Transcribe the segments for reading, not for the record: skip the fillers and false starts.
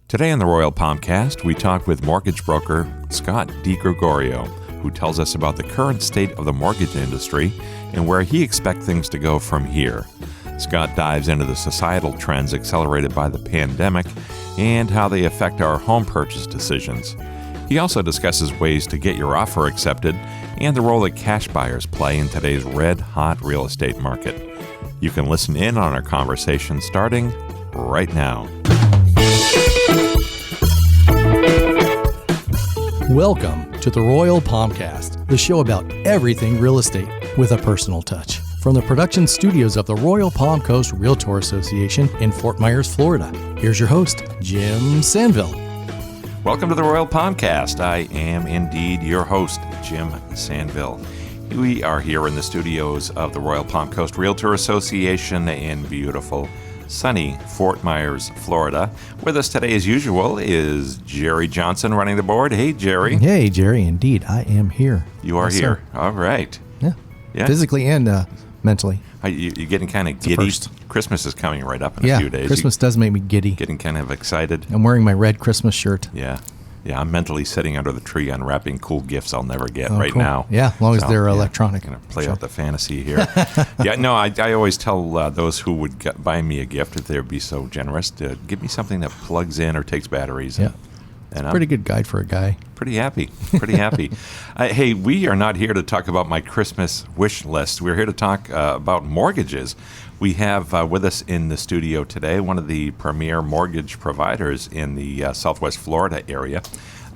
Today on the Royal Palmcast, we talk with mortgage broker Scott DiGregorio, who tells us about the current state of the mortgage industry and where he expects things to go from here. Scott dives into the societal trends accelerated by the pandemic and how they affect our home purchase decisions. He also discusses ways to get your offer accepted and the role that cash buyers play in today's red-hot real estate market. You can listen in on our conversation starting right now. Welcome to the Royal Palmcast, the show about everything real estate with a personal touch. From the production studios of the Royal Palm Coast Realtor Association in Fort Myers, Florida, here's your host, Jim Sanville. Welcome to the Royal Palmcast. I am indeed your host, Jim Sanville. We are here in the studios of the Royal Palm Coast Realtor Association in beautiful, sunny Fort Myers, Florida. With us today, as usual, is Jerry Johnson running the board. Hey, Jerry. Hey, Jerry. Indeed, I am here. You are yes, here. Sir. All right. Yeah. Physically and mentally. You're getting kind of giddy. Christmas is coming right up in a few days. Christmas does make me giddy. Getting kind of excited. I'm wearing my red Christmas shirt. Yeah, I'm mentally sitting under the tree unwrapping cool gifts I'll never get cool. now. Yeah, as long as they're electronic. I'm going to play out the fantasy here. I always tell those who would buy me a gift, if they'd be so generous, to give me something that plugs in or takes batteries. Yeah. And pretty good guide for a guy. Pretty happy. Hey, we are not here to talk about my Christmas wish list. We're here to talk about mortgages. We have with us in the studio today one of the premier mortgage providers in the Southwest Florida area.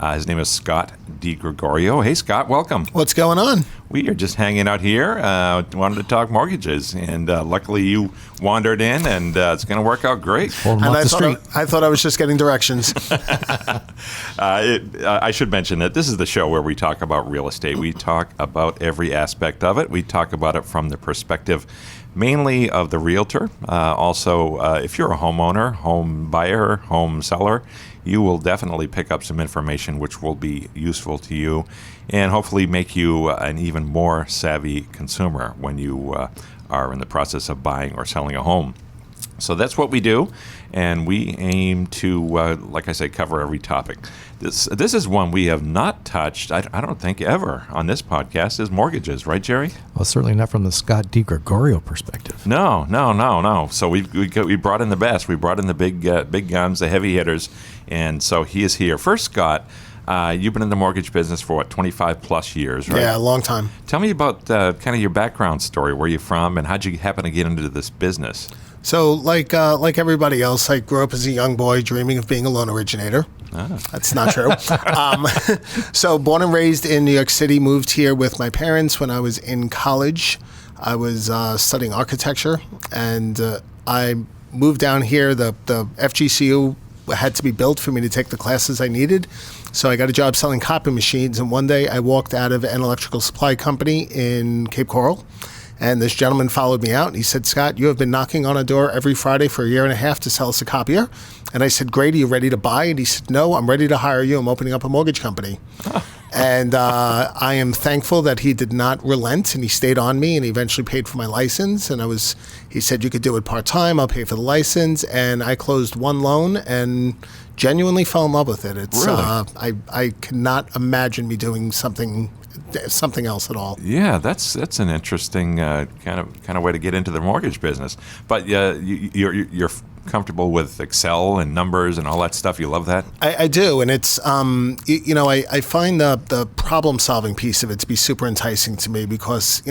His name is Scott DiGregorio. Hey, Scott, welcome. What's going on? We are just hanging out here. Wanted to talk mortgages, and luckily you wandered in, and it's going to work out great. And I thought I was just getting directions. I should mention that this is the show where we talk about real estate. We talk about every aspect of it. We talk about it from the perspective mainly of the realtor. Also, if you're a homeowner, home buyer, home seller, you will definitely pick up some information which will be useful to you and hopefully make you an even more savvy consumer when you are in the process of buying or selling a home. So that's what we do, and we aim to, like I say, cover every topic. This is one we have not touched, I don't think, ever on this podcast, is mortgages, right, Jerry? Well, certainly not from the Scott DiGregorio perspective. No. So we brought in the best. We brought in the big guns, the heavy hitters, and so he is here. First, Scott, you've been in the mortgage business for, 25 plus years, right? Yeah, a long time. Tell me about kind of your background story, where you're from, and how'd you happen to get into this business? So, like everybody else, I grew up as a young boy dreaming of being a loan originator. That's not true. So, born and raised in New York City, moved here with my parents when I was in college. I was studying architecture, and I moved down here. The FGCU had to be built for me to take the classes I needed. So I got a job selling copy machines, and one day I walked out of an electrical supply company in Cape Coral, and this gentleman followed me out, and he said, "Scott, you have been knocking on a door every Friday for a year and a half to sell us a copier." And I said, "Great, are you ready to buy?" And he said, "No, I'm ready to hire you. I'm opening up a mortgage company." And I am thankful that he did not relent, and he stayed on me, and he eventually paid for my license. And he said, "You could do it part-time. I'll pay for the license." And I closed one loan and genuinely fell in love with it. It's really? I cannot imagine me doing something else at all. Yeah, that's an interesting kind of way to get into the mortgage business. But you're comfortable with Excel and numbers and all that stuff. You love that? I do, and it's I find the problem solving piece of it to be super enticing to me because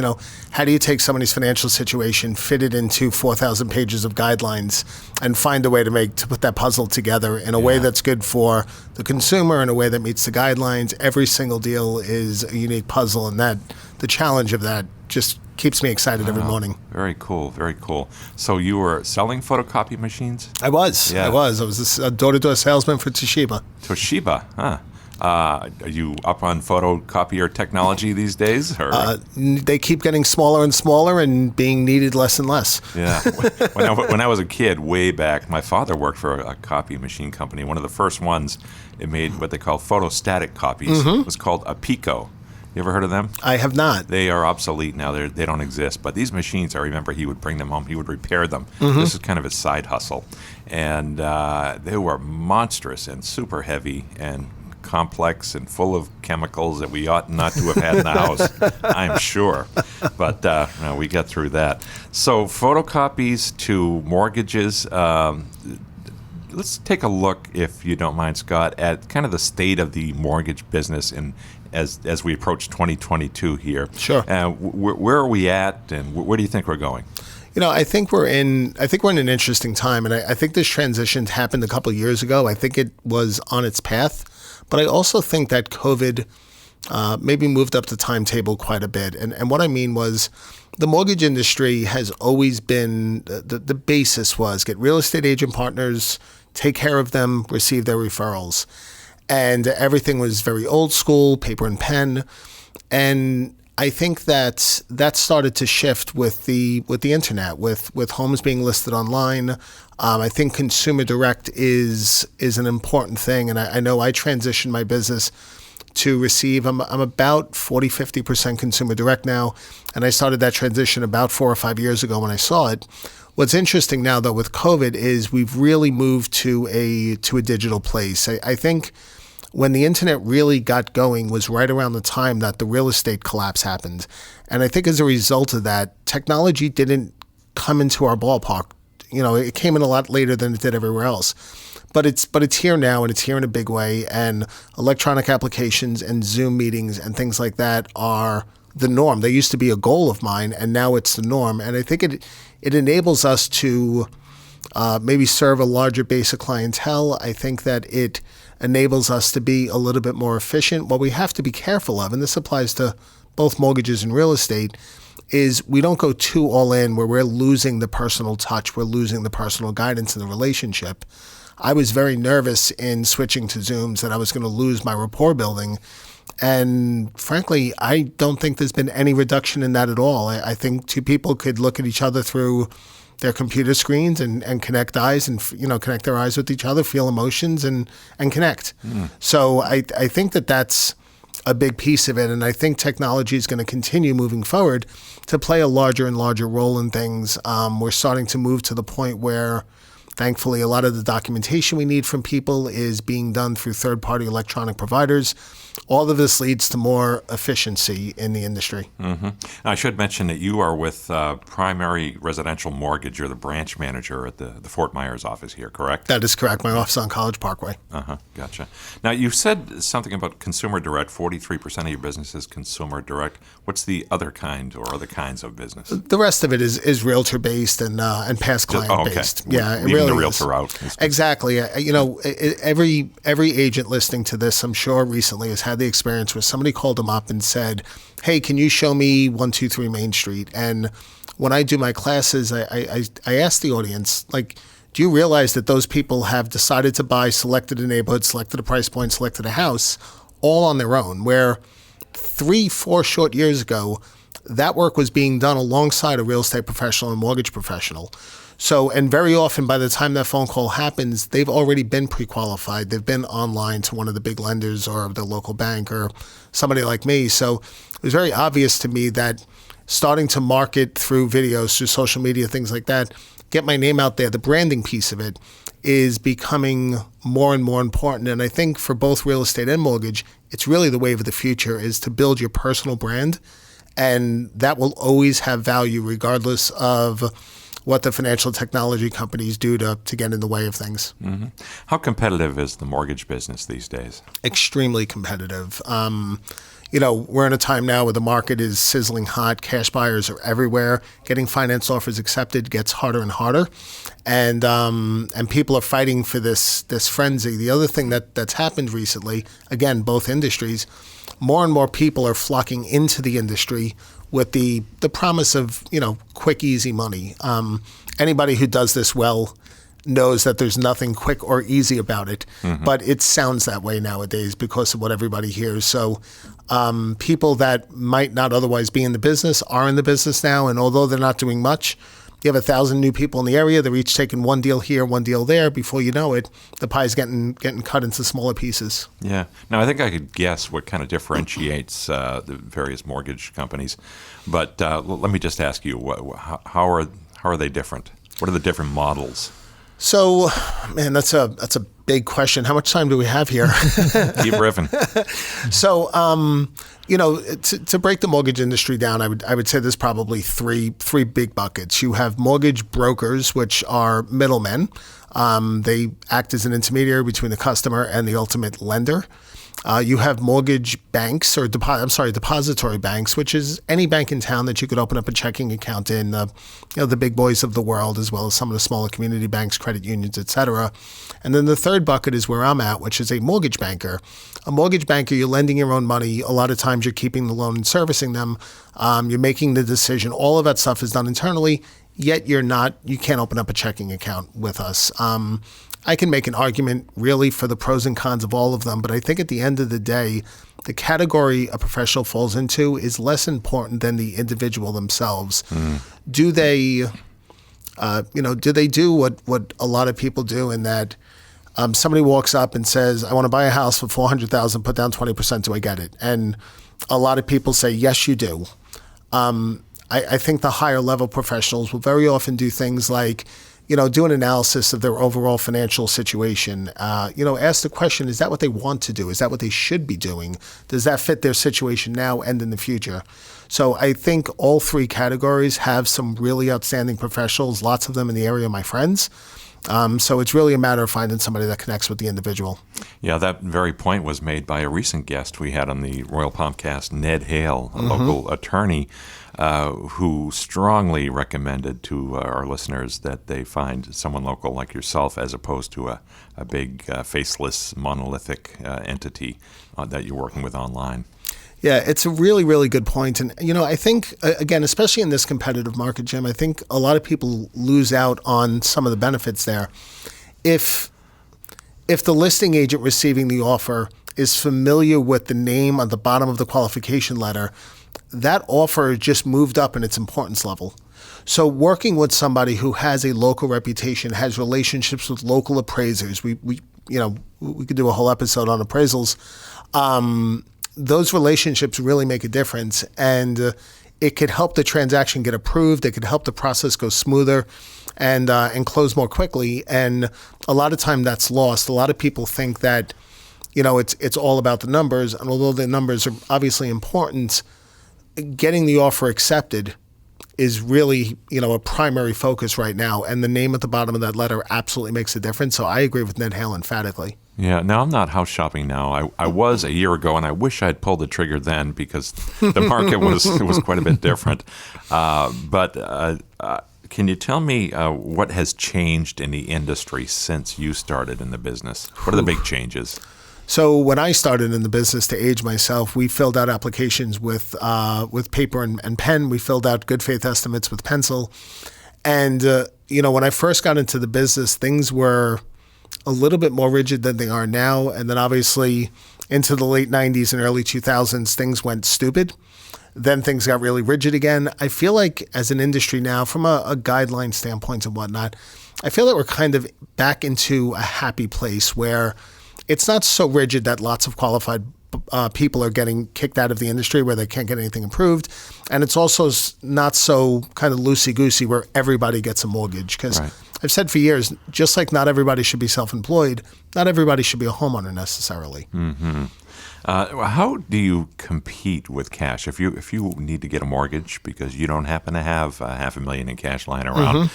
how do you take somebody's financial situation, fit it into 4,000 pages of guidelines, and find a way to put that puzzle together in a way that's good for the consumer, in a way that meets the guidelines. Every single deal is a unique puzzle, and that the challenge of that just keeps me excited every morning. Very cool. So you were selling photocopy machines? I was. I was a door-to-door salesman for Toshiba. Toshiba, huh? Are you up on photocopier technology these days? Or? They keep getting smaller and smaller and being needed less and less. Yeah. When I was a kid, way back, my father worked for a copy machine company. One of the first ones, it made what they call photostatic copies. It was called a Pico. You ever heard of them? I have not. They are obsolete now. They don't exist. But these machines, I remember he would bring them home. He would repair them. This is kind of his side hustle. And they were monstrous and super heavy and complex and full of chemicals that we ought not to have had in the house, I'm sure. But we got through that. So photocopies to mortgages. Let's take a look, if you don't mind, Scott, at kind of the state of the mortgage business as we approach 2022 here. Sure. Where are we at, and where do you think we're going? I think we're in an interesting time, and I think this transition happened a couple of years ago. I think it was on its path, but I also think that COVID maybe moved up the timetable quite a bit. And what I mean was, the mortgage industry has always been the basis was get real estate agent partners, take care of them, receive their referrals, and everything was very old school, paper and pen, and I think that started to shift with the internet, with homes being listed online. I think consumer direct is an important thing, and I know I transitioned my business to receive. I'm about 40-50% consumer direct now, and I started that transition about 4 or 5 years ago when I saw it. What's interesting now, though, with COVID is we've really moved to a digital place. I think when the internet really got going was right around the time that the real estate collapse happened. And I think as a result of that, technology didn't come into our ballpark. It came in a lot later than it did everywhere else. But it's here now, and it's here in a big way. And electronic applications and Zoom meetings and things like that are the norm. They used to be a goal of mine, and now it's the norm. And I think it enables us to maybe serve a larger base of clientele. I think that it enables us to be a little bit more efficient. What we have to be careful of, and this applies to both mortgages and real estate, is we don't go too all in where we're losing the personal touch, we're losing the personal guidance in the relationship. I was very nervous in switching to Zooms that I was going to lose my rapport building. And frankly, I don't think there's been any reduction in that at all. I think two people could look at each other through their computer screens and connect eyes and connect their eyes with each other, feel emotions and connect. So I think that's a big piece of it, and I think technology is going to continue moving forward to play a larger and larger role in things. We're starting to move to the point where, thankfully, a lot of the documentation we need from people is being done through third-party electronic providers. All of this leads to more efficiency in the industry. Mm-hmm. I should mention that you are with Primary Residential Mortgage. You're the branch manager at the Fort Myers office here, correct? That is correct. My office on College Parkway. Gotcha. Now, you said something about consumer direct. 43% of your business is consumer direct. What's the other kind or other kinds of business? The rest of it is realtor-based and past client-based. Okay. Yeah, Leaving the realtor out. Exactly. Every agent listening to this, I'm sure, recently has had the experience where somebody called them up and said, "Hey, can you show me 123 Main Street?" And when I do my classes, I ask the audience, do you realize that those people have decided to buy, selected a neighborhood, selected a price point, selected a house, all on their own, where 3-4 short years ago, that work was being done alongside a real estate professional and mortgage professional. So, and very often by the time that phone call happens, they've already been pre-qualified. They've been online to one of the big lenders or the local bank or somebody like me. So it was very obvious to me that starting to market through videos, through social media, things like that, get my name out there, the branding piece of it is becoming more and more important. And I think for both real estate and mortgage, it's really the wave of the future is to build your personal brand. And that will always have value regardless of what the financial technology companies do to get in the way of things. Mm-hmm. How competitive is the mortgage business these days? Extremely competitive. We're in a time now where the market is sizzling hot. Cash buyers are everywhere. Getting finance offers accepted gets harder and harder. And people are fighting for this frenzy. The other thing that's happened recently, again, both industries, more and more people are flocking into the industry with the promise of, quick, easy money. Anybody who does this well knows that there's nothing quick or easy about it, but it sounds that way nowadays because of what everybody hears. So people that might not otherwise be in the business are in the business now, and although they're not doing much, you have 1,000 new people in the area. They're each taking one deal here, one deal there. Before you know it, the pie's getting cut into smaller pieces. Yeah. Now, I think I could guess what kind of differentiates the various mortgage companies. But let me just ask you, how are they different? What are the different models? So, man, that's a big question. How much time do we have here? Keep riffing. So, to break the mortgage industry down, I would say there's probably three big buckets. You have mortgage brokers, which are middlemen. They act as an intermediary between the customer and the ultimate lender. You have mortgage banks, or depository banks, which is any bank in town that you could open up a checking account in. The big boys of the world, as well as some of the smaller community banks, credit unions, etc. And then the third bucket is where I'm at, which is a mortgage banker. A mortgage banker, you're lending your own money. A lot of times, you're keeping the loan and servicing them. You're making the decision. All of that stuff is done internally. Yet you can't open up a checking account with us. I can make an argument really for the pros and cons of all of them, but I think at the end of the day, the category a professional falls into is less important than the individual themselves. Do they, do what a lot of people do in that somebody walks up and says, I want to buy a house for $400,000, put down 20%, do I get it? And a lot of people say, yes, you do. I think the higher level professionals will very often do things like, do an analysis of their overall financial situation. Ask the question, is that what they want to do? Is that what they should be doing? Does that fit their situation now and in the future? So I think all three categories have some really outstanding professionals, lots of them in the area of my friends. So it's really a matter of finding somebody that connects with the individual. Yeah, that very point was made by a recent guest we had on the Royal Palmcast, Ned Hale, a local attorney, who strongly recommended to our listeners that they find someone local like yourself as opposed to a big faceless monolithic entity that you're working with online. Yeah, it's a really, really good point. And, I think, again, especially in this competitive market, Jim, I think a lot of people lose out on some of the benefits there. If the listing agent receiving the offer is familiar with the name on the bottom of the qualification letter, that offer just moved up in its importance level. So working with somebody who has a local reputation, has relationships with local appraisers, we could do a whole episode on appraisals. Those relationships really make a difference, and it could help the transaction get approved. It could help the process go smoother and close more quickly. And a lot of time that's lost. A lot of people think that, it's all about the numbers, and although the numbers are obviously important, getting the offer accepted is really, a primary focus right now. And the name at the bottom of that letter absolutely makes a difference. So I agree with Ned Hale emphatically. Yeah, now I'm not house shopping now. I was a year ago, and I wish I'd pulled the trigger then because the market was quite a bit different. But can you tell me what has changed in the industry since you started in the business? What are the big changes? So when I started in the business, to age myself, we filled out applications with paper and pen. We filled out good faith estimates with pencil. And, when I first got into the business, things were a little bit more rigid than they are now. And then obviously into the late 90s and early 2000s, things went stupid. Then things got really rigid again. I feel like as an industry now, from a guideline standpoint and whatnot, I feel that we're kind of back into a happy place where it's not so rigid that lots of qualified people are getting kicked out of the industry where they can't get anything approved. And it's also not so kind of loosey-goosey where everybody gets a mortgage. Because I've said for years, just like not everybody should be self-employed, not everybody should be a homeowner necessarily. Mm-hmm. How do you compete with cash? If you need to get a mortgage because you don't happen to have $500,000 in cash lying around,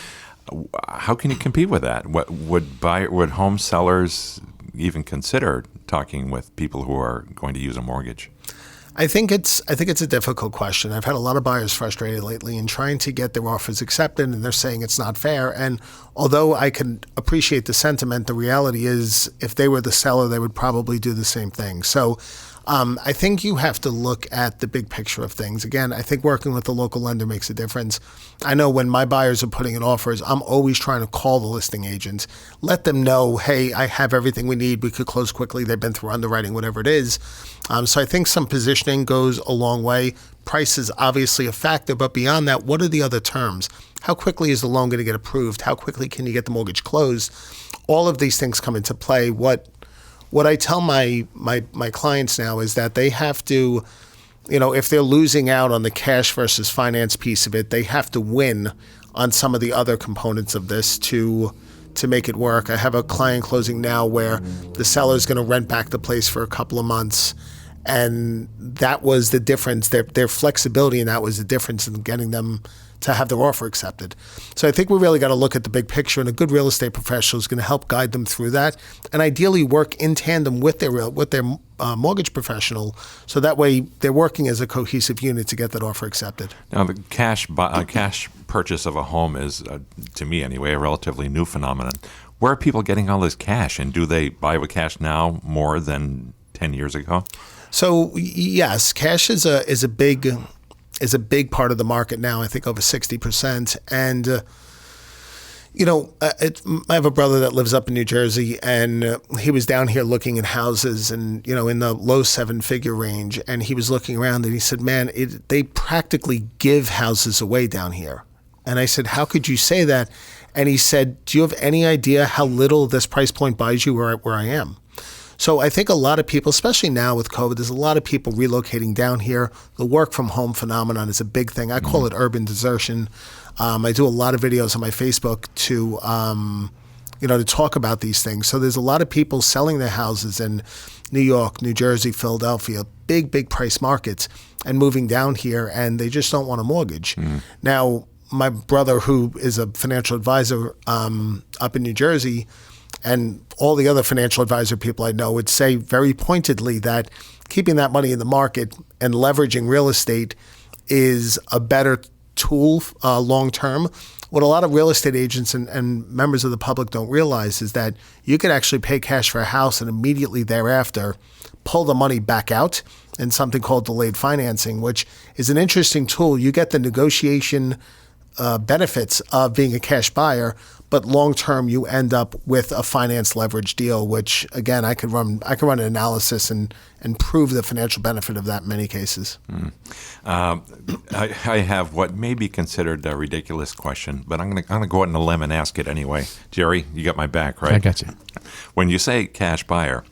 how can you compete with that? What would home sellers even consider talking with people who are going to use a mortgage? I think it's a difficult question. I've had a lot of buyers frustrated lately in trying to get their offers accepted, and they're saying it's not fair. And although I can appreciate the sentiment, the reality is if they were the seller, they would probably do the same thing. So I think you have to look at the big picture of things. Again, I think working with the local lender makes a difference. I know when my buyers are putting in offers, I'm always trying to call the listing agents, let them know, hey, I have everything we need. We could close quickly. They've been through underwriting, whatever it is. So I think some positioning goes a long way. Price is obviously a factor, but beyond that, what are the other terms? How quickly is the loan going to get approved? How quickly can you get the mortgage closed? All of these things come into play. What I tell my clients now is that they have to, if they're losing out on the cash versus finance piece of it, they have to win on some of the other components of this to make it work. I have a client closing now where the seller is going to rent back the place for a couple of months. And that was the difference. Their flexibility in that was the difference in getting them to have their offer accepted. So I think we really got to look at the big picture, and a good real estate professional is going to help guide them through that, and ideally work in tandem with their mortgage professional, so that way they're working as a cohesive unit to get that offer accepted. Now, the cash purchase of a home is, to me anyway, a relatively new phenomenon. Where are people getting all this cash, and do they buy with cash now more than 10 years ago? So yes, cash is a big part of the market now. I think over 60%. And I have a brother that lives up in New Jersey, and he was down here looking at houses, and in the low 7-figure range. And he was looking around, and he said, "Man, they practically give houses away down here." And I said, "How could you say that?" And he said, "Do you have any idea how little this price point buys you where I am?" So I think a lot of people, especially now with COVID, there's a lot of people relocating down here. The work from home phenomenon is a big thing. I call it urban desertion. I do a lot of videos on my Facebook to talk about these things. So there's a lot of people selling their houses in New York, New Jersey, Philadelphia, big price markets, and moving down here, and they just don't want a mortgage. Now, my brother, who is a financial advisor up in New Jersey, and all the other financial advisor people I know would say very pointedly that keeping that money in the market and leveraging real estate is a better tool long term. What a lot of real estate agents and members of the public don't realize is that you could actually pay cash for a house and immediately thereafter pull the money back out in something called delayed financing, which is an interesting tool. You get the negotiation benefits of being a cash buyer, but long term you end up with a finance leverage deal, which again I could run an analysis and prove the financial benefit of that in many cases. I have what may be considered a ridiculous question, but I'm gonna go out on a limb and ask it anyway. Jerry, you got my back, right? I got you. When you say cash buyer,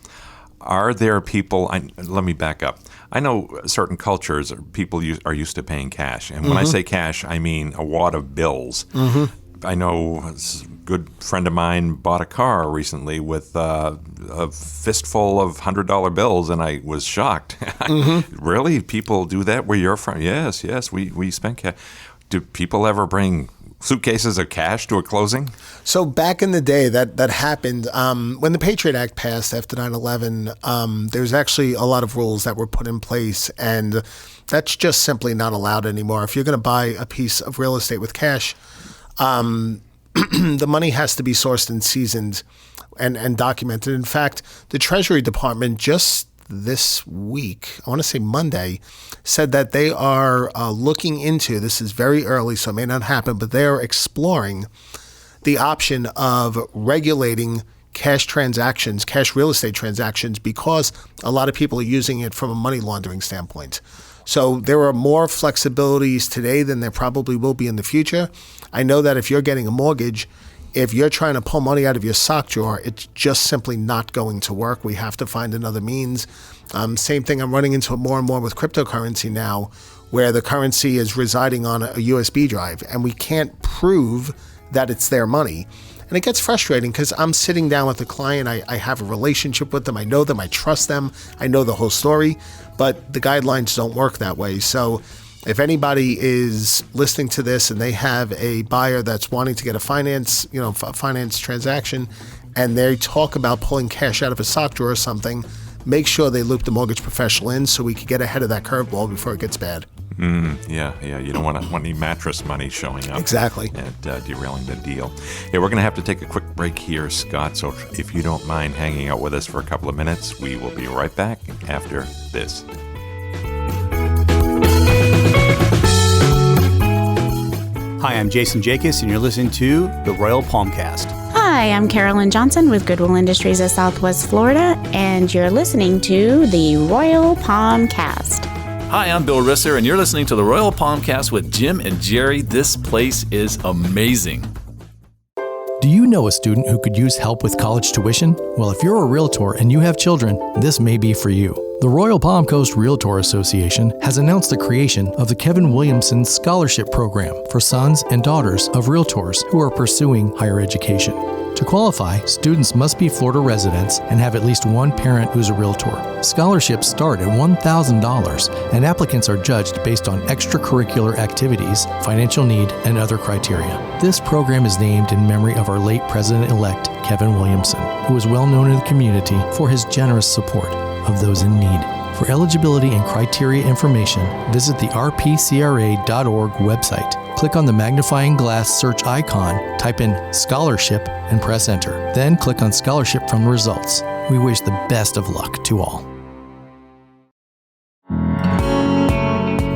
are there people? Let me back up. I know certain cultures, people are used to paying cash. And when I say cash, I mean a wad of bills. I know a good friend of mine bought a car recently with a fistful of $100 bills, and I was shocked. Really? People do that where you're from? Yes, we spend cash. Do people ever bring suitcases of cash to a closing? So back in the day, that happened. When the Patriot Act passed after 9/11, there's actually a lot of rules that were put in place, and that's just simply not allowed anymore. If you're going to buy a piece of real estate with cash, the money has to be sourced and seasoned and documented. In fact, the Treasury Department just this week, I want to say Monday, said that they are looking into, this is very early, so it may not happen, but they are exploring the option of regulating cash transactions, cash real estate transactions, because a lot of people are using it from a money laundering standpoint. So there are more flexibilities today than there probably will be in the future. I know that if you're getting a mortgage, if you're trying to pull money out of your sock drawer, it's just simply not going to work. We have to find another means. Same thing, I'm running into it more and more with cryptocurrency now, where the currency is residing on a USB drive, and we can't prove that it's their money. And it gets frustrating because I'm sitting down with the client, I have a relationship with them, I know them, I trust them, I know the whole story, but the guidelines don't work that way. So if anybody is listening to this and they have a buyer that's wanting to get a finance transaction, and they talk about pulling cash out of a sock drawer or something, make sure they loop the mortgage professional in so we can get ahead of that curveball before it gets bad. Yeah. You don't want any mattress money showing up. Exactly. And derailing the deal. Hey, we're going to have to take a quick break here, Scott. So if you don't mind hanging out with us for a couple of minutes, we will be right back after this. Hi, I'm Jason Jacobs, and you're listening to the Royal Palmcast. Hi, I'm Carolyn Johnson with Goodwill Industries of Southwest Florida, and you're listening to the Royal Palmcast. Hi, I'm Bill Risser, and you're listening to the Royal Palmcast with Jim and Jerry. This place is amazing. Do you know a student who could use help with college tuition? Well, if you're a realtor and you have children, this may be for you. The Royal Palm Coast Realtor Association has announced the creation of the Kevin Williamson Scholarship Program for sons and daughters of realtors who are pursuing higher education. To qualify, students must be Florida residents and have at least one parent who's a realtor. Scholarships start at $1,000, and applicants are judged based on extracurricular activities, financial need, and other criteria. This program is named in memory of our late President-elect, Kevin Williamson, who is well known in the community for his generous support of those in need. For eligibility and criteria information, visit the rpcra.org website. Click on the magnifying glass search icon, type in scholarship, and press enter. Then click on scholarship from the results. We wish the best of luck to all.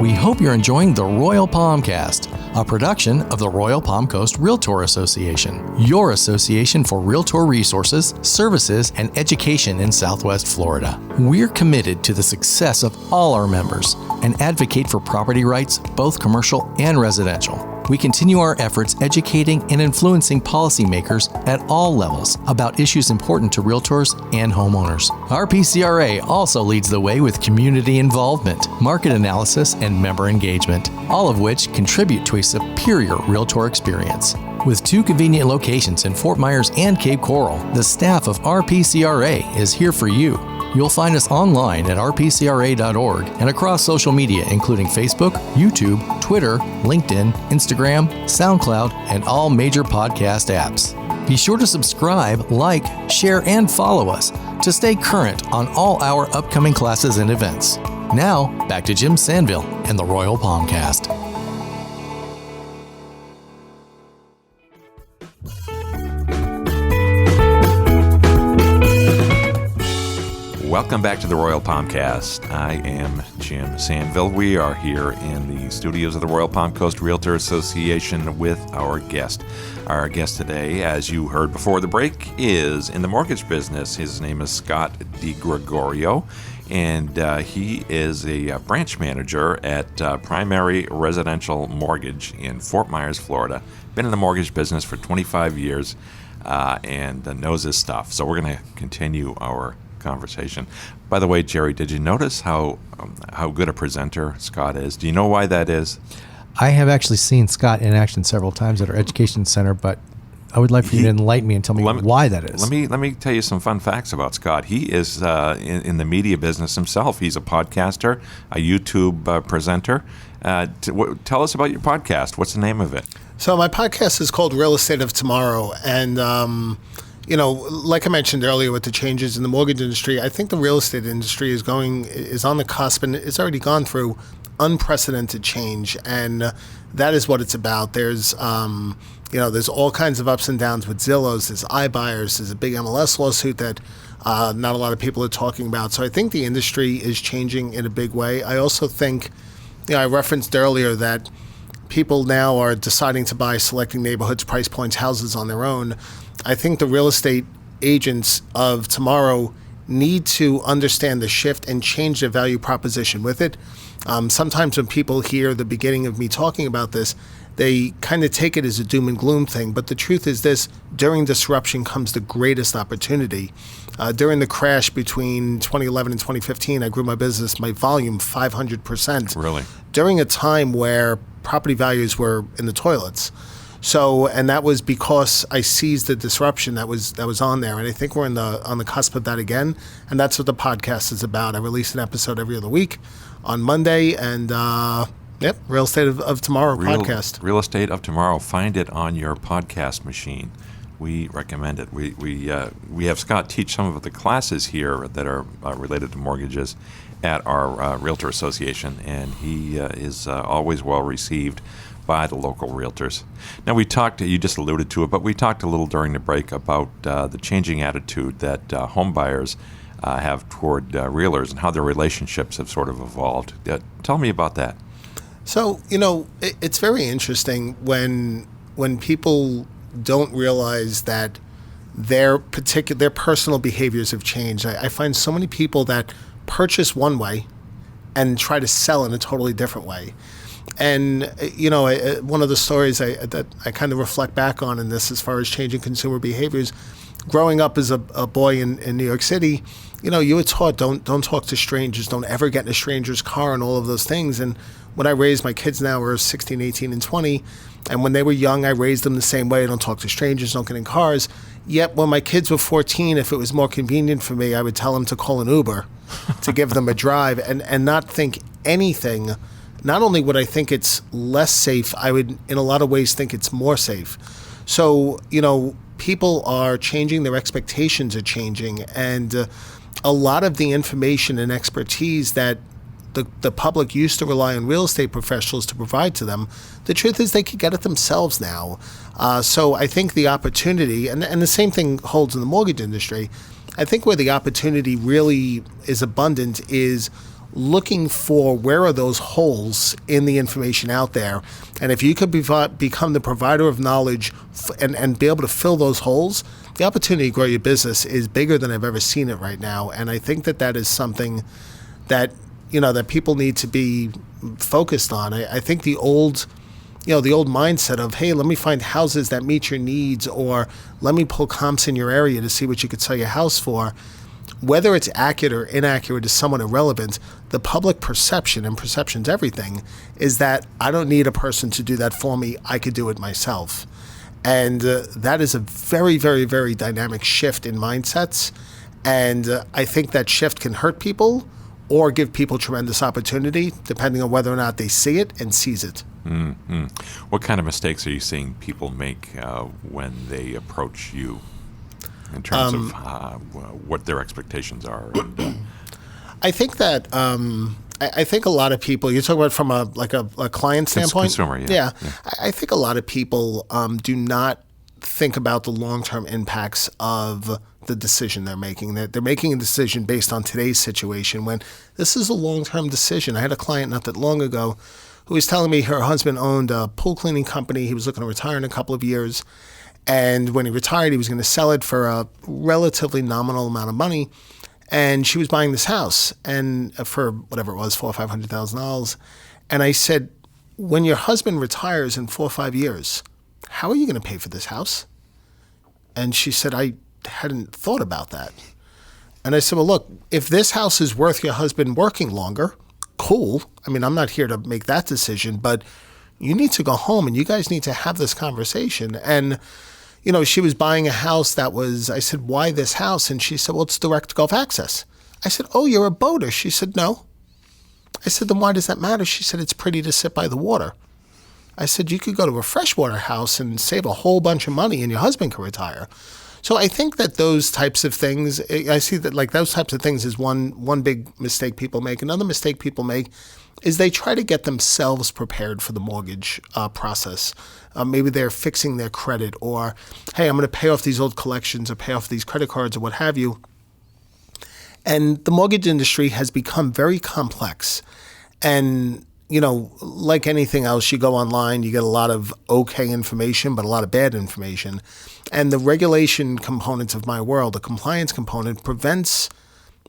We hope you're enjoying the Royal Palmcast, a production of the Royal Palm Coast Realtor Association, your association for realtor resources, services, and education in Southwest Florida. We're committed to the success of all our members and advocate for property rights, both commercial and residential. We continue our efforts educating and influencing policymakers at all levels about issues important to realtors and homeowners. RPCRA also leads the way with community involvement, market analysis, and member engagement, all of which contribute to a superior realtor experience. With 2 convenient locations in Fort Myers and Cape Coral, the staff of RPCRA is here for you. You'll find us online at rpcra.org and across social media, including Facebook, YouTube, Twitter, LinkedIn, Instagram, SoundCloud, and all major podcast apps. Be sure to subscribe, like, share, and follow us to stay current on all our upcoming classes and events. Now, back to Jim Sanville and the Royal Palmcast. Welcome back to the Royal Palmcast. I am Jim Sanville. We are here in the studios of the Royal Palm Coast Realtor Association with our guest. Our guest today, as you heard before the break, is in the mortgage business. His name is Scott DiGregorio, and he is a branch manager at Primary Residential Mortgage in Fort Myers, Florida. Been in the mortgage business for 25 years and knows his stuff. So we're going to continue our conversation. By the way, Jerry, did you notice how good a presenter Scott is? Do you know why that is? I have actually seen Scott in action several times at our education center, but I would like for you to enlighten me and tell me why that is. Let me tell you some fun facts about Scott. He is in the media business himself. He's a podcaster, a YouTube presenter. Tell us about your podcast. What's the name of it? So my podcast is called Real Estate of Tomorrow, and like I mentioned earlier with the changes in the mortgage industry, I think the real estate industry is on the cusp, and it's already gone through unprecedented change, and that is what it's about. There's there's all kinds of ups and downs with Zillows, there's iBuyers, there's a big MLS lawsuit that not a lot of people are talking about. So I think the industry is changing in a big way. I also think, I referenced earlier that people now are deciding to buy selecting neighborhoods, price points, houses on their own. I think the real estate agents of tomorrow need to understand the shift and change their value proposition with it. Sometimes when people hear the beginning of me talking about this, they kind of take it as a doom and gloom thing. But the truth is this: during disruption comes the greatest opportunity. During the crash between 2011 and 2015, I grew my business, my volume 500%. Really? During a time where property values were in the toilets. So, and that was because I seized the disruption that was on there, and I think we're on the cusp of that again, and that's what the podcast is about. I release an episode every other week on Monday, and Real Estate of Tomorrow podcast. Real Estate of Tomorrow. Find it on your podcast machine. We recommend it. We have Scott teach some of the classes here that are related to mortgages at our Realtor Association, and he is always well received by the local realtors. Now, we talked, you just alluded to it, but we talked a little during the break about the changing attitude that home buyers have toward realtors and how their relationships have sort of evolved. Tell me about that. So, it's very interesting when people don't realize that their personal behaviors have changed. I find so many people that purchase one way and try to sell in a totally different way. And, one of the stories that I kind of reflect back on in this as far as changing consumer behaviors, growing up as a boy in New York City, you were taught don't talk to strangers, don't ever get in a stranger's car and all of those things. And when I raised my kids now are 16, 18, and 20, and when they were young, I raised them the same way. Don't talk to strangers, don't get in cars. Yet when my kids were 14, if it was more convenient for me, I would tell them to call an Uber to give them a drive and not think anything. Not only would I think it's less safe, I would in a lot of ways think it's more safe. So, people are changing, their expectations are changing, and a lot of the information and expertise that the public used to rely on real estate professionals to provide to them, the truth is they could get it themselves now. So I think the opportunity, and the same thing holds in the mortgage industry, I think where the opportunity really is abundant is looking for where are those holes in the information out there. And if you could become the provider of knowledge and be able to fill those holes, the opportunity to grow your business is bigger than I've ever seen it right now. And I think that is something that that people need to be focused on. I think the old mindset of, hey, let me find houses that meet your needs, or let me pull comps in your area to see what you could sell your house for, whether it's accurate or inaccurate is somewhat irrelevant. The public perception, and perception's everything, is that I don't need a person to do that for me. I could do it myself. And that is a very, very, very dynamic shift in mindsets. And I think that shift can hurt people or give people tremendous opportunity, depending on whether or not they see it and seize it. Mm-hmm. What kind of mistakes are you seeing people make when they approach you in terms of what their expectations are? I think that I think a lot of people, you're talking about from a client standpoint? Consumer, yeah. I think a lot of people do not think about the long-term impacts of the decision they're making. They're making a decision based on today's situation when this is a long-term decision. I had a client not that long ago who was telling me her husband owned a pool cleaning company. He was looking to retire in a couple of years. And when he retired, he was going to sell it for a relatively nominal amount of money. And she was buying this house and for whatever it was, $400,000 or $500,000. And I said, when your husband retires in 4 or 5 years, how are you going to pay for this house? And she said, I hadn't thought about that. And I said, well, look, if this house is worth your husband working longer, cool. I mean, I'm not here to make that decision, but you need to go home and you guys need to have this conversation. And, she was buying a house that was, I said, why this house? And she said, well, it's direct Gulf access. I said, oh, you're a boater. She said, no. I said, then why does that matter? She said, it's pretty to sit by the water. I said, you could go to a freshwater house and save a whole bunch of money and your husband could retire. So I think that those types of things, I see that those types of things is one big mistake people make. Another mistake people make is they try to get themselves prepared for the mortgage process. Maybe they're fixing their credit, or, hey, I'm going to pay off these old collections or pay off these credit cards or what have you. And the mortgage industry has become very complex. And, like anything else, you go online, you get a lot of okay information, but a lot of bad information. And the regulation components of my world, the compliance component, prevents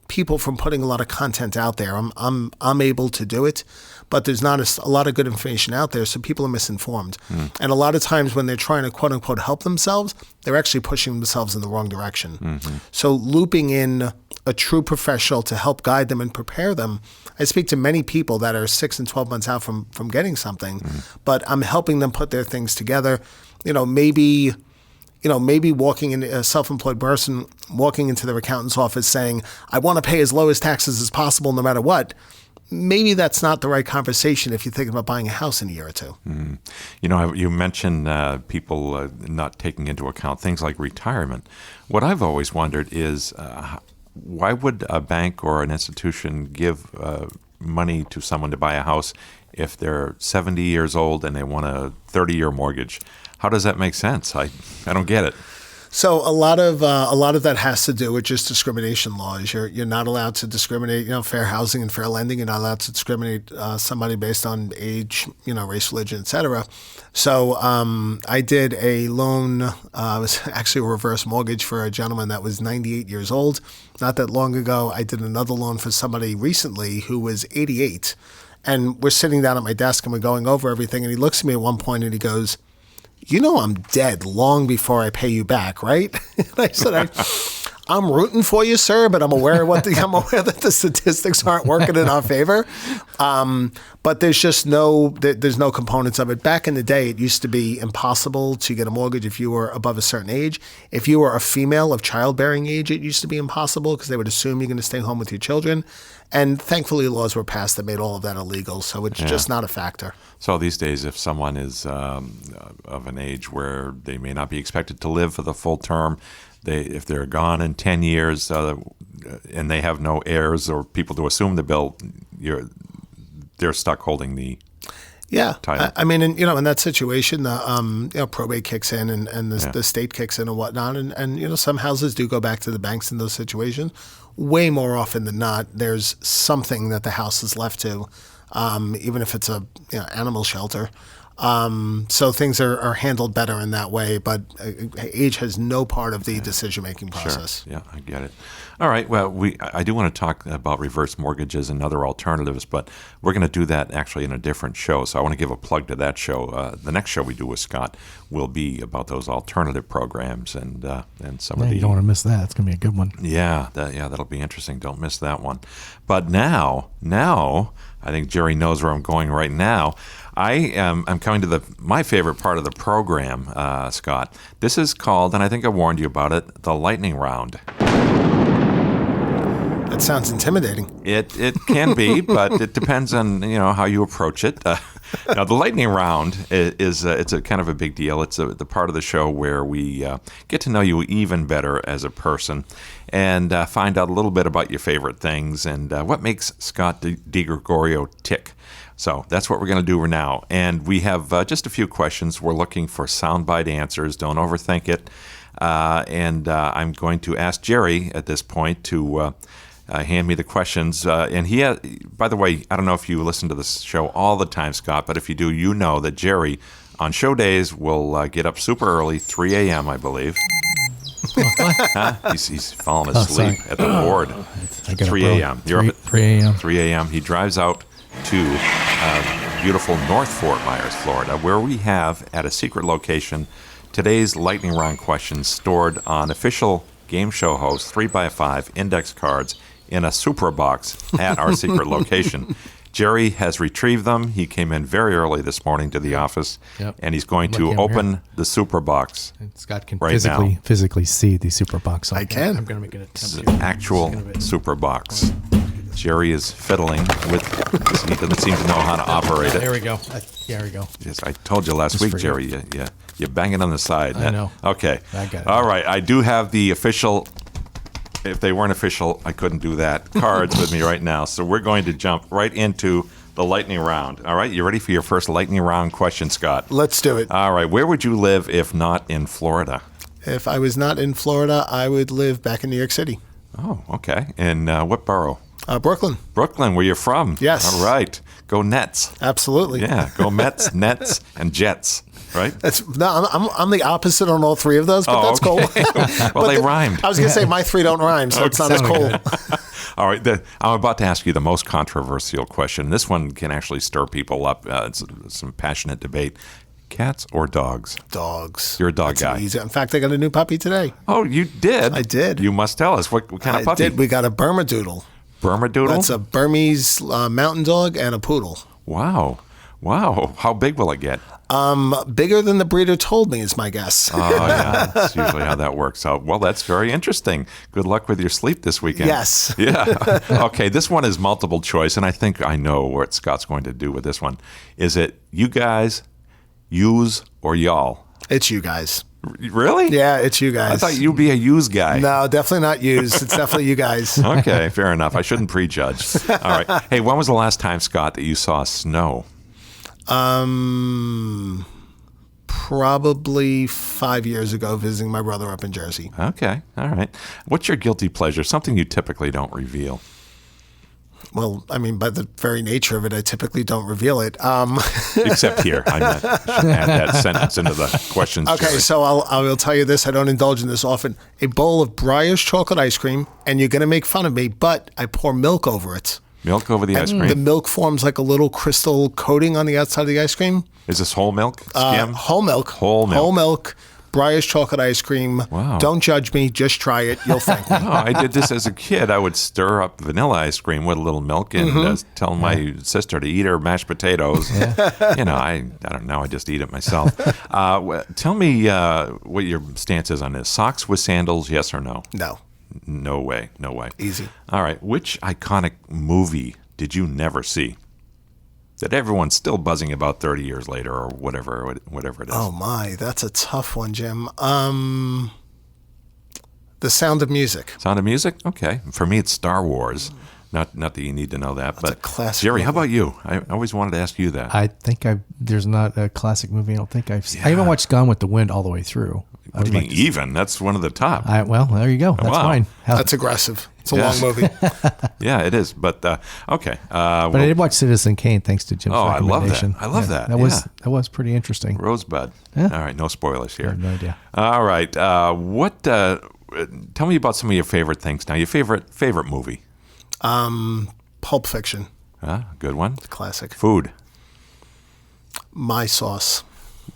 people from putting a lot of content out there. I'm able to do it, but there's not a lot of good information out there, so people are misinformed. And a lot of times when they're trying to quote unquote help themselves, they're actually pushing themselves in the wrong direction. So looping in a true professional to help guide them and prepare them. I speak to many people that are 6 and 12 months out from getting something, but I'm helping them put their things together. Maybe walking in a self-employed person, walking into their accountant's office saying, I want to pay as low as taxes as possible no matter what. maybe that's not the right conversation if you're thinking about buying a house in a year or two. You know, you mentioned people not taking into account things like retirement. What I've always wondered is why would a bank or an institution give money to someone to buy a house if they're 70 years old and they want a 30-year mortgage? How does that make sense? I don't get it. So a lot of that has to do with just discrimination laws. You're not allowed to discriminate. Fair housing and fair lending. You're not allowed to discriminate somebody based on age, race, religion, etc. So I did a loan. It was actually a reverse mortgage for a gentleman that was 98 years old. Not that long ago, I did another loan for somebody recently who was 88, and we're sitting down at my desk and we're going over everything. And he looks at me at one point and he goes, I'm dead long before I pay you back, right? And I said, I'm rooting for you, sir, but I'm aware that the statistics aren't working in our favor. But there's just there's no components of it. Back in the day, it used to be impossible to get a mortgage if you were above a certain age. If you were a female of childbearing age, it used to be impossible because they would assume you're going to stay home with your children. And thankfully, laws were passed that made all of that illegal. So it's just not a factor. So these days, if someone is of an age where they may not be expected to live for the full term, if they're gone in 10 years and they have no heirs or people to assume the bill, they're stuck holding the title. I mean, in that situation, probate kicks in and the state kicks in and whatnot. And some houses do go back to the banks in those situations. Way more often than not, there's something that the house is left to, even if it's a animal shelter. So things are handled better in that way, but age has no part of the decision-making process. Sure. Yeah, I get it. All right. Well, I do want to talk about reverse mortgages and other alternatives, but we're going to do that actually in a different show. So I want to give a plug to that show. The next show we do with Scott will be about those alternative programs and some of the. You don't want to miss that. It's going to be a good one. Yeah, that'll be interesting. Don't miss that one. But now, I think Jerry knows where I'm going right now. I'm coming to my favorite part of the program, Scott. This is called, and I think I warned you about it, the lightning round. That sounds intimidating. It can be, but it depends on how you approach it. Now, the lightning round is it's a kind of a big deal. It's the part of the show where we get to know you even better as a person and find out a little bit about your favorite things and what makes Scott DiGregorio tick. So that's what we're going to do now. And we have just a few questions. We're looking for soundbite answers. Don't overthink it. And I'm going to ask Jerry at this point to hand me the questions. And he has, by the way, I don't know if you listen to this show all the time, Scott, but if you do, you know that Jerry on show days will get up super early, 3 a.m., I believe. He's falling asleep at the board. 3 a.m. You're up at 3 a.m. 3 a.m. He drives out to beautiful North Fort Myers, Florida, where we have at a secret location today's lightning round questions stored on official game show host 3x5 index cards in a super box at our secret location. Jerry has retrieved them. He came in very early this morning to the office, and he's going to open the super box. And Scott can right physically see the super box. I can. I'm going to make it a This is an actual super box. Jerry is fiddling with. He doesn't seem to know how to operate it. There we go. There we go. Yes, I told you last week, Jerry. You bang it on the side. I know. Okay. I got it. All right. I do have the official. If they weren't official, I couldn't do that. Cards with me right now. So we're going to jump right into the lightning round. All right. You ready for your first lightning round question, Scott? Let's do it. All right. Where would you live if not in Florida? If I was not in Florida, I would live back in New York City. Oh, okay. And what borough? Brooklyn. Brooklyn, where you're from. Yes. All right. Go Nets. Absolutely. Yeah. Go Mets, Nets, and Jets. Right? I'm the opposite on all three of those, but that's cool. Well, they rhymed. I was going to say my three don't rhyme, so it's not as cool. All right. I'm about to ask you the most controversial question. This one can actually stir people up. It's some passionate debate. Cats or dogs? Dogs. You're a dog guy. Easy. In fact, I got a new puppy today. Oh, you did? I did. You must tell us. What kind of puppy? I did. We got a Burma Doodle. Burma Doodle? That's a Burmese mountain dog and a poodle. Wow. Wow. How big will it get? Bigger than the breeder told me is my guess. Oh, yeah. That's usually how that works out. Well, that's very interesting. Good luck with your sleep this weekend. Yes. Yeah. Okay, this one is multiple choice, and I think I know what Scott's going to do with this one. Is it you guys, yous, or y'all? It's you guys. Really? Yeah, it's you guys. I thought you'd be a use guy. No, definitely not used. It's definitely you guys. Okay, fair enough. I shouldn't prejudge. All right. Hey, when was the last time, Scott, that you saw snow? Probably 5 years ago, visiting my brother up in Jersey. Okay. All right. What's your guilty pleasure? Something you typically don't reveal. Well, I mean, by the very nature of it, I typically don't reveal it. Except here. I meant I should add that sentence into the questions. Okay, Jerry. so I will tell you this. I don't indulge in this often. A bowl of Breyer's chocolate ice cream, and you're going to make fun of me, but I pour milk over it. Milk over the ice cream? The milk forms like a little crystal coating on the outside of the ice cream. Is this whole milk? Skim? Whole milk. Whole milk. Whole milk. Breyer's chocolate ice cream. Wow. Don't judge me. Just try it. You'll thank me. Oh, I did this as a kid. I would stir up vanilla ice cream with a little milk and tell my sister to eat her mashed potatoes. You know, I don't know. I just eat it myself. Tell me what your stance is on this. Socks with sandals, yes or no? No. No way. No way. Easy. All right. Which iconic movie did you never see that everyone's still buzzing about 30 years later or whatever it is? Oh, my. That's a tough one, Jim. The Sound of Music. Sound of Music? Okay. For me, it's Star Wars. Not that you need to know that. That's but a classic Jerry, how movie. about you? I always wanted to ask you that. I think there's not a classic movie I don't think I've seen. I haven't watched Gone with the Wind all the way through. What do you mean even? That's one of the top. Well, there you go. That's Wow. fine. That's aggressive. It's a Yes. long movie. Yeah, it is. But okay. But I did watch Citizen Kane thanks to Jim's Oh, I love that. recommendation. I love that. That was pretty interesting. Rosebud. Yeah. All right. No spoilers I here. have no idea. All right. Tell me about some of your favorite things now. Your favorite movie? Pulp Fiction. Good one. Classic. Food. My sauce.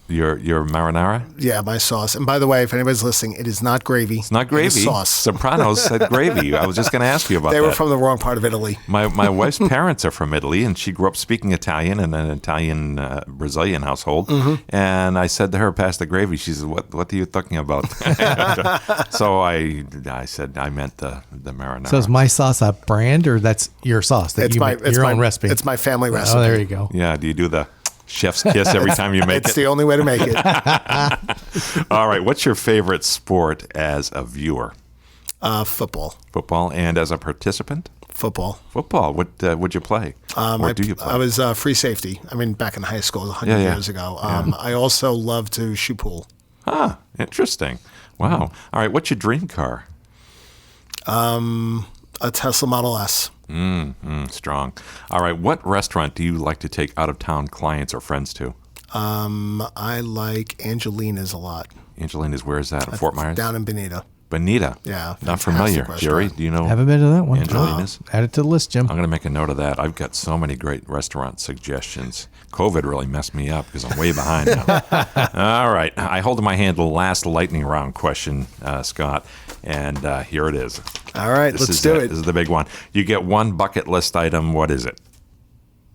Your marinara? Yeah, my sauce. And by the way, if anybody's listening, it is not gravy. It's not gravy. It is sauce. Sopranos said gravy. I was just going to ask you about They that. were from the wrong part of Italy. My wife's parents are from Italy, and she grew up speaking Italian in an Italian Brazilian household. Mm-hmm. And I said to her, "Pass the gravy." She said, "What are you talking about?" So I said I meant the marinara. So is my sauce a brand or that's your sauce? That you make your own recipe? It's my family recipe. Oh, there you go. Yeah. Do you do the chef's kiss every time you make It's it? the only way to make it. All right. What's your favorite sport as a viewer? Football. Football, and as a participant? Football. Football. What would you play? Or do you play? I was free safety. I mean, back in high school, 100 Yeah. years ago. I also love to shoot pool. Interesting. Wow. All right. What's your dream car? A Tesla Model S. Strong. All right. What restaurant do you like to take out of town clients or friends to? I like Angelina's a lot. Angelina's, where is that? Fort Myers? Down in Bonita. Bonita. Yeah, Not fantastic familiar. restaurant. Jerry, do you know? Haven't been to that one. Angelina's? Add it to the list, Jim. I'm going to make a note of that. I've got so many great restaurant suggestions. COVID really messed me up because I'm way behind now. All right. I hold in my hand the last lightning round question, Scott, and here it is. All right, This let's is do it. it. This is the big one. You get one bucket list item. What is it?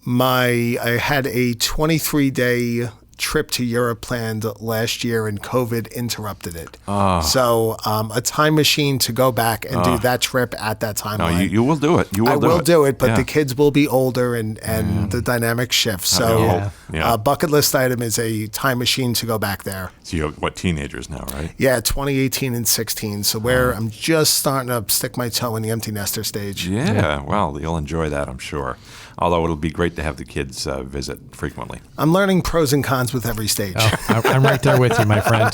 I had a 23-day trip to Europe planned last year, and COVID interrupted it. So a time machine to go back and do that trip at that No, timeline. you will do it. You will I will do it, but Yeah. the kids will be older and the dynamic shifts. So Yeah. Yeah. bucket list item is a time machine to go back there. So you have, teenagers now, right? Yeah, 2018 and 16. So I'm just starting to stick my toe in the empty nester stage. Yeah, well, you'll enjoy that, I'm sure. Although it'll be great to have the kids visit frequently. I'm learning pros and cons with every stage. I'm right there with you, my friend.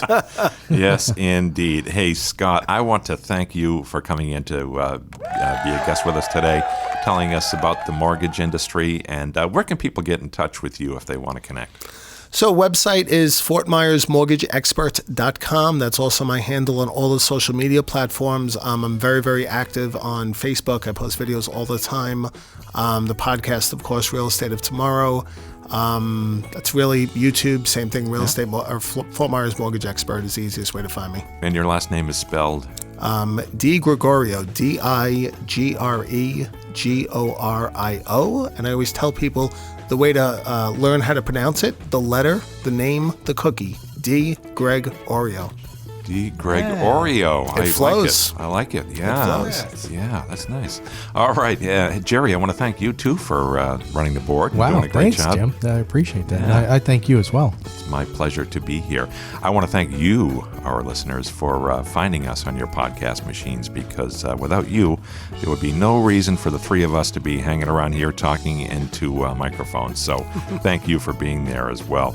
Yes, indeed. Hey, Scott, I want to thank you for coming in to be a guest with us today, telling us about the mortgage industry, and where can people get in touch with you if they want to connect? So website is fortmyersmortgageexpert.com. That's also my handle on all the social media platforms. I'm very, very active on Facebook. I post videos all the time. The podcast, of course, Real Estate of Tomorrow. That's really YouTube, same thing, Real Estate, or Fort Myers Mortgage Expert is the easiest way to find me. And your last name is spelled? DiGregorio, DiGregorio. And I always tell people the way to learn how to pronounce it, the letter, the name, the cookie, DiGregorio. DiGregorio. It flows. I like it. Yeah. It flows. Yeah, that's nice. All right. Jerry, I want to thank you, too, for running the board. Wow, doing a great thanks, job. Jim. I appreciate that. Yeah. And I thank you as well. It's my pleasure to be here. I want to thank you, our listeners, for finding us on your podcast machines, because without you, there would be no reason for the three of us to be hanging around here talking into microphones. So thank you for being there as well.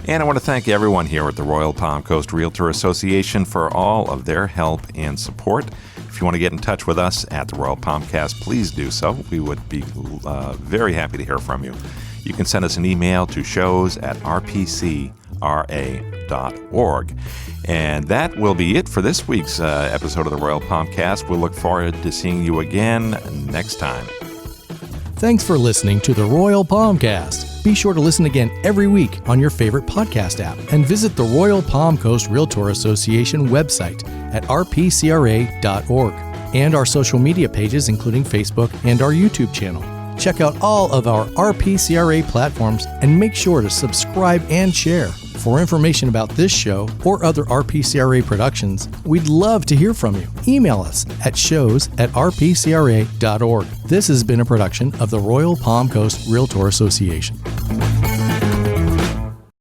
And I want to thank everyone here at the Royal Palm Coast Realtor Association for all of their help and support. If you want to get in touch with us at the Royal Palmcast, please do so. We would be very happy to hear from you. You can send us an email to shows@rpcra.org. And that will be it for this week's episode of the Royal Palmcast. We'll look forward to seeing you again next time. Thanks for listening to the Royal Palmcast. Be sure to listen again every week on your favorite podcast app and visit the Royal Palm Coast Realtor Association website at rpcra.org and our social media pages, including Facebook and our YouTube channel. Check out all of our RPCRA platforms and make sure to subscribe and share. For information about this show or other RPCRA productions, we'd love to hear from you. Email us at shows@rpcra.org. This has been a production of the Royal Palm Coast Realtor Association.